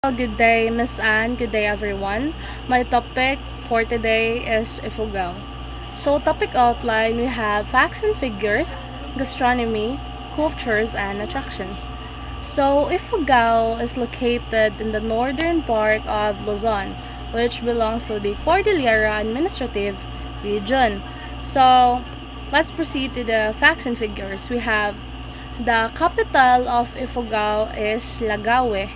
Good day, Miss Anne. Good day, everyone. My topic for today is Ifugao. So, topic outline, we have facts and figures, gastronomy, cultures, and attractions. So, Ifugao is located in the northern part of Luzon, which belongs to the Cordillera Administrative Region. So, let's proceed to the facts and figures. We have the capital of Ifugao is Lagawe,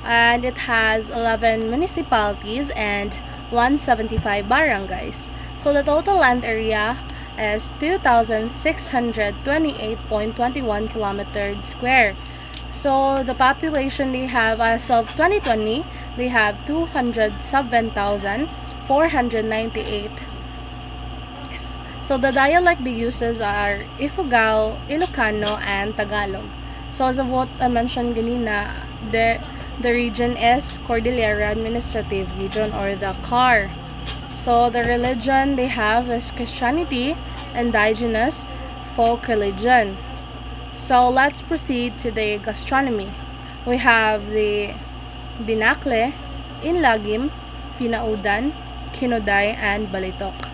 and it has 11 municipalities and 175 barangays. So the total land area is 2,628.21 kilometers square. So the population they have as of 2020, they have 207,498. Yes. So the dialect they uses are Ifugao, Ilocano, and Tagalog. So as of what I mentioned ganina, the region is Cordillera Administrative Region, or the CAR. So the religion they have is Christianity, indigenous folk religion. So let's proceed to the gastronomy. We have the binakle, inlagim, pinaudan, kinoday, and balitok.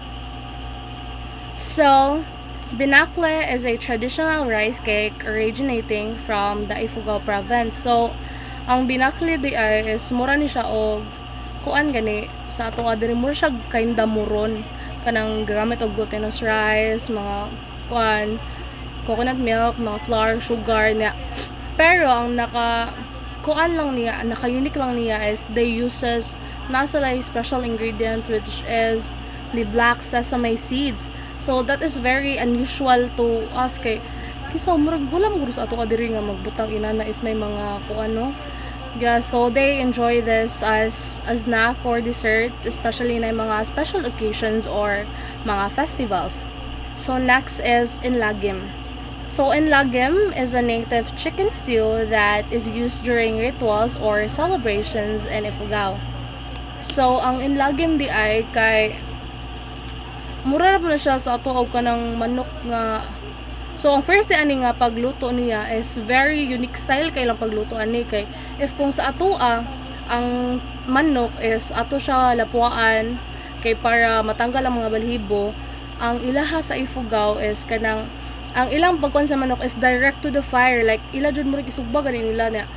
So binakle is a traditional rice cake originating from the Ifugao province. So ang binakli di ay is mura ni siya og kuan gani sa ato adiri mura siya kinda muron kanang gagamit og glutinous rice, mga kuan, coconut milk, mga flour, sugar niya. Pero ang kuan lang niya, naka unique lang niya is they uses nasa like special ingredient which is the black sesame seeds. So that is very unusual to us kay kisa murag gulam guro sa ato adiri nga magbutang inana if may mga kuan no. Yeah, so they enjoy this as a snack or dessert, especially na mga special occasions or mga festivals. So next is inlagim. So inlagim is a native chicken stew that is used during rituals or celebrations in Ifugao. So ang inlagim di ay kay mura na siya sa ato og kanang manok nga. So, ang first day ani nga pagluto niya is very unique style kay lang pagluto ani kay if kung sa atoa ang manok is ato siya lapuan kay para matanggal ang mga balhibo, ang ilaha sa Ifugao is kanang ang ilang pagkuan sa manok is direct to the fire, like ila jud mo rig isugba gani nila niya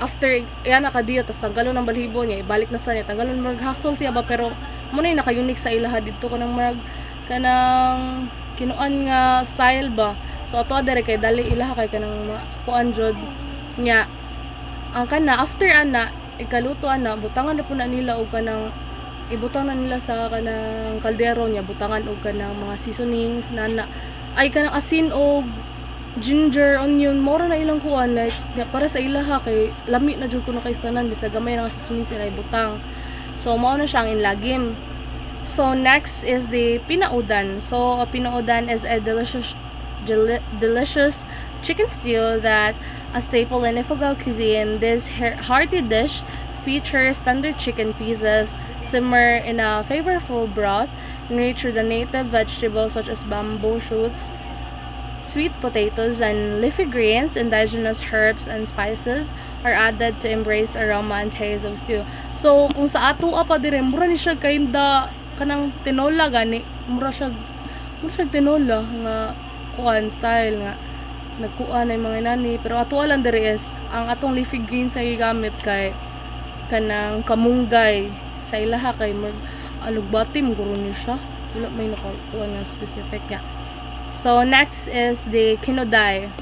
after yan nakadiyo tas tanggalon ang balhibo niya ibalik na sa niya tanggalon mo hustle siya ba pero mo na naka-unique sa ilaha didto kanang marag kanang kinuan nga style ba. So ato adere kay dali ilaha kay kanang kuan jud nya ang kana after ana ikaluto ana butangan na po na nila og kanang ibutang na nila sa kanang kaldero nya butangan og kanang mga seasonings na ay kanang asin og ginger, onion, mora na ilang kuan like para sa ilaha kay lami na jud kuno kay tanan bisag gamay na seasonings sila ibutang. So mao na siya ang inlagim. So next is the pinaudan. So a pinaudan is a delicious chicken stew that a staple in Ifugao cuisine. This hearty dish features tender chicken pieces simmer in a flavorful broth enriched with the native vegetables such as bamboo shoots, sweet potatoes, and leafy greens. Indigenous herbs and spices are added to embrace aroma and taste of stew. So kung sa ato pa dire mura ni siya kinda kanang tinola gani, mura siya tinola nga kuan style nga nagkuan ay mga nani, pero ato lang diri is ang atong leafy greens sa gigamit kay kanang kamunggay sa ilaha kay mag alugbatim guro ni siya wala may nakakuan nga specific nga. So next is the kinoday.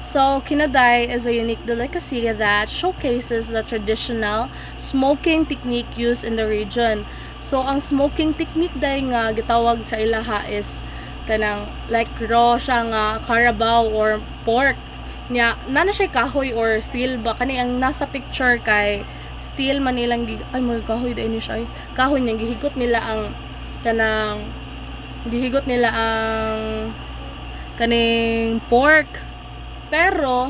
So kinoday is a unique delicacy that showcases the traditional smoking technique used in the region. So ang smoking technique day nga gitawag sa ilaha is kanang like raw siya nga carabao or pork nya nana siya kahoy or steel ba kani ang nasa picture kay steel man nilang ay mo kahoy dai ni siya kahoy niya gihigot nila ang kanang gihigot nila ang kaning pork, pero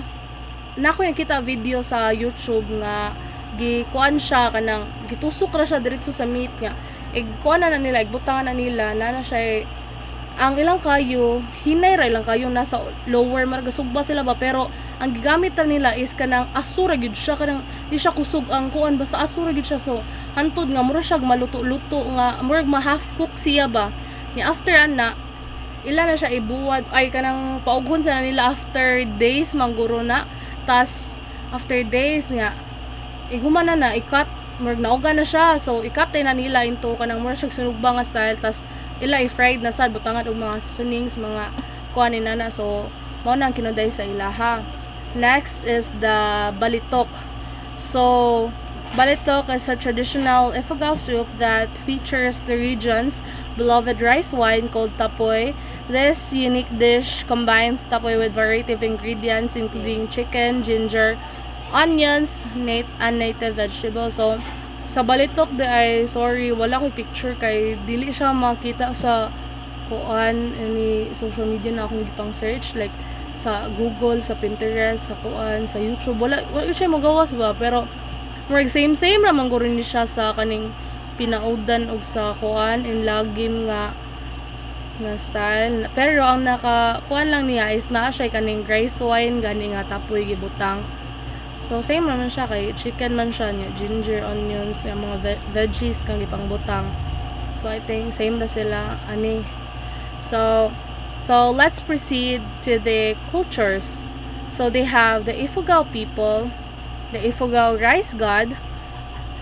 nako yung kita video sa YouTube nga gikuan siya kanang gitusok ra siya diretso sa meat nga igkuan na nila igbutangan na nila nana siya ang ilang kayo hinay ra ilang kayo nasa lower marga sugba sila ba pero ang gigamit ta nila is kanang asura gyud siya, kanang di siya kusog ang kuan, basta asura gyud siya. So hantod nga mura siya maluto-luto nga murag ma-half cook siya ba. Ni after ana ila na siya ibuwad ay kanang paughon sa nila after days mangguro na. Tas after days nga iguman na ikat murag nauga na siya. So ikat na nila into kanang mura siya sunugba nga style. Tas ila i-fried na sad butangan og mga seasonings, mga kuan ni nana. So mao na ang kinuday sa ilaha. Next is the balitok. So balitok is a traditional Ifugao soup that features the region's beloved rice wine called tapoy. This unique dish combines tapoy with variety of ingredients including chicken, ginger, onions, and native vegetables. So sa balitok di ay sorry wala ko picture kay dili siya makita sa kuan any social media na akong gipang search like sa Google, sa Pinterest, sa kuan, sa YouTube. Wala siya magawas ba, pero murag same naman guro ni siya sa kaning pinaudan og sa kuan in lagim nga style. Pero ang naka kuan lang niya is naa siya kaning rice wine gani nga tapoy gibutang. So same naman siya kay chicken man siya niya, ginger, onions, yung mga veggies kang gipang butang. So I think same na sila ani. So let's proceed to the cultures. So they have the Ifugao people, the Ifugao Rice God,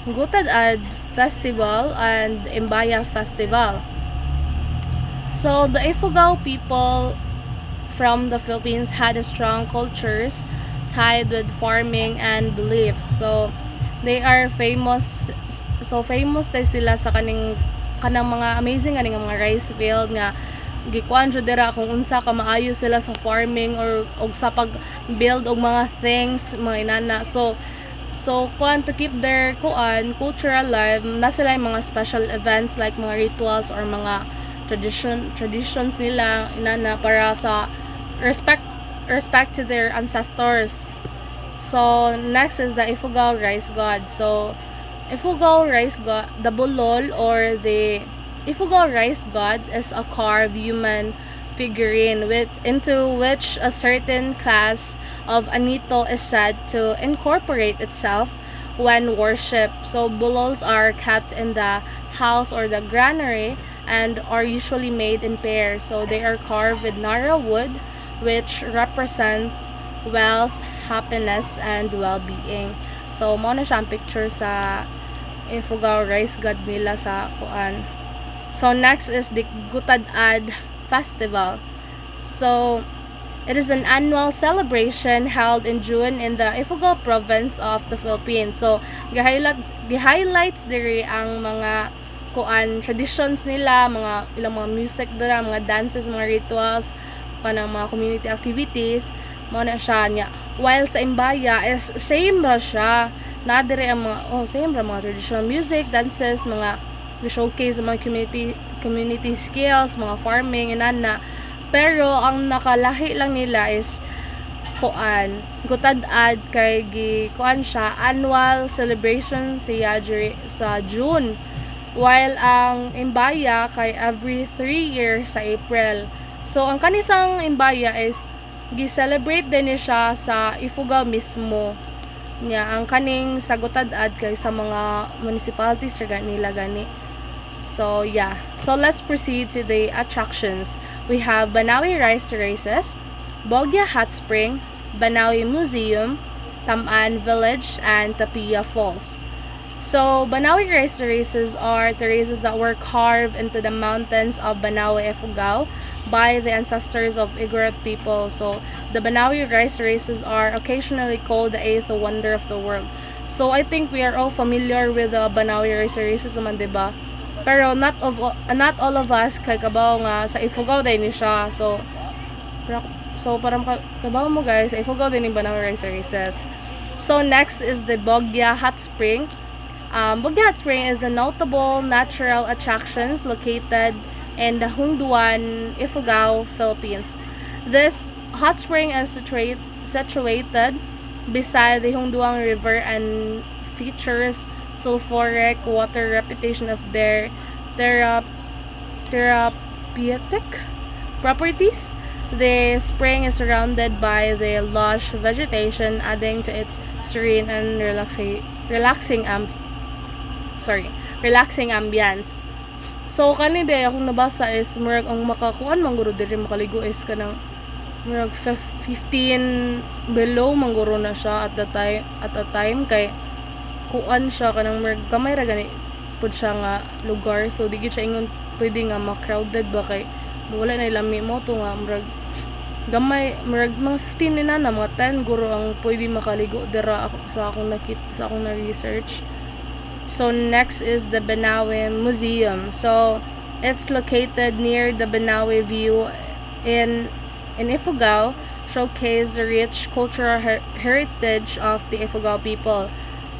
Gutad-Ad Festival, and Imbaya Festival. So the Ifugao people from the Philippines had a strong cultures tied with farming and beliefs. So they are famous. So famous tayo sila sa kanang mga amazing kaning mga rice field nga gikuan jud dira kung unsa ka maayo sila sa farming or og sa pag build og mga things mga inana. So kuan to keep their kuan culture alive, na sila yung mga special events like mga rituals or mga traditions nila inana para sa respect to their ancestors. So next is the Ifugao Rice God. So Ifugao Rice God, the bulol or the Ifugao Rice God is a carved human figurine into which a certain class of anito is said to incorporate itself when worshipped. So bulols are kept in the house or the granary and are usually made in pairs. So they are carved with narrow wood which represent wealth, happiness, and well-being. So mo na siya ang picture sa Ifugao Rice God nila sa kuan. So next is the Gutad-Ad Festival. So it is an annual celebration held in June in the Ifugao province of the Philippines. So gi-highlights diri ang mga kuan traditions nila, mga ilang mga music dira, mga dances, mga rituals, kanang mga community activities. Mo na siya niya. While sa Imbaya is same ra siya. Na dire ang mga same ra mga traditional music, dances, mga showcase mga community skills, mga farming inana. Pero ang nakalahi lang nila is kuan Gutad-Ad kay kuan siya annual celebration siya sa June, while ang Imbaya kay every 3 years sa April. So ang kanisang Imbaya is gi-celebrate din siya sa Ifugao mismo niya. Ang kaning sa Gutad-Ad kay sa mga municipalities nila gani. So yeah, so let's proceed to the attractions. We have Banawi Rice Terraces, Bogya Hot Spring, Banawi Museum, Taman Village, and Tapia Falls. So Banawi Rice Terraces are terraces that were carved into the mountains of Banawi, Ifugao by the ancestors of Igorot people. So the Banawi Rice Terraces are occasionally called the 8th wonder of the world. So I think we are all familiar with the Banawi Rice Terraces naman, diba? Pero not all of us kay kabaw nga sa Ifugao din ni siya. So parang kabaw mo guys, sa Ifugao din ni Banawi Rice Terraces. So next is the Bogya Hot Spring. Bogya Hot Spring is a notable natural attractions located in the Hunduan, Ifugao, Philippines. This hot spring is situated beside the Hunduan River and features sulfuric water reputation of their therapeutic properties. The spring is surrounded by the lush vegetation, adding to its serene and relaxing ambience. So kani day akong nabasa is murag ang makakuan man guro diri makaligo is kanang murag 15 below man guro na siya at a time kay kuan siya kanang murag gamay ra gani pud siya nga lugar, so di gyud siya ingon pwede nga ma-crowded ba kay wala na lami mo to nga murag gamay murag mga 15 na mga 10 guro ang pwede makaligo dira sa akong na research. So next is the Banawe Museum. So it's located near the Banawe View in Ifugao, showcase the rich cultural heritage of the Ifugao people.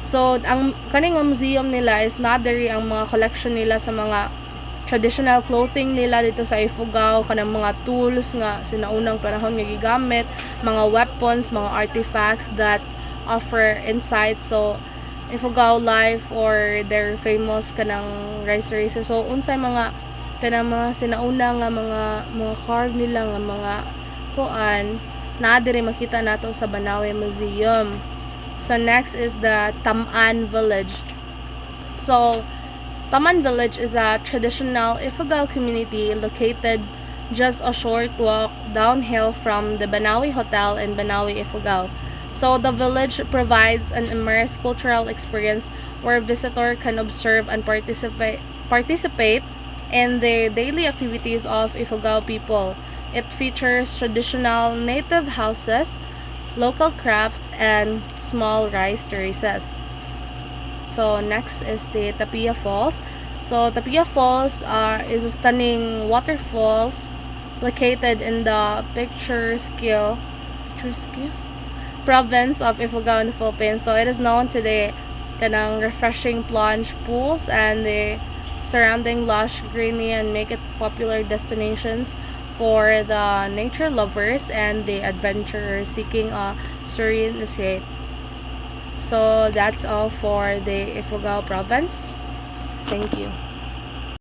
So ang kaning nga museum nila is nadiri ang mga collection nila sa mga traditional clothing nila dito sa Ifugao, kanang mga tools nga sinaunang panahon nga gigamit, mga weapons, mga artifacts that offer insight. So Ifugao life or their famous kanang rice races. So unsay mga kanang mga sinauna nga mga carve nila nga mga kuan naa diri makita nato sa Banawe Museum. So next is the Taman Village. So Taman Village is a traditional Ifugao community located just a short walk downhill from the Banawe Hotel in Banawe, Ifugao. So the village provides an immersive cultural experience where visitor can observe and participate in the daily activities of Ifugao people. It features traditional native houses, local crafts, and small rice terraces. So next is the Tapia Falls. So Tapia Falls is a stunning waterfalls located in the picturesque province of Ifugao in the Philippines. So it is known to the kanang refreshing plunge pools and the surrounding lush greenery, and make it popular destinations for the nature lovers and the adventurers seeking a serene escape. So that's all for the Ifugao province. Thank you.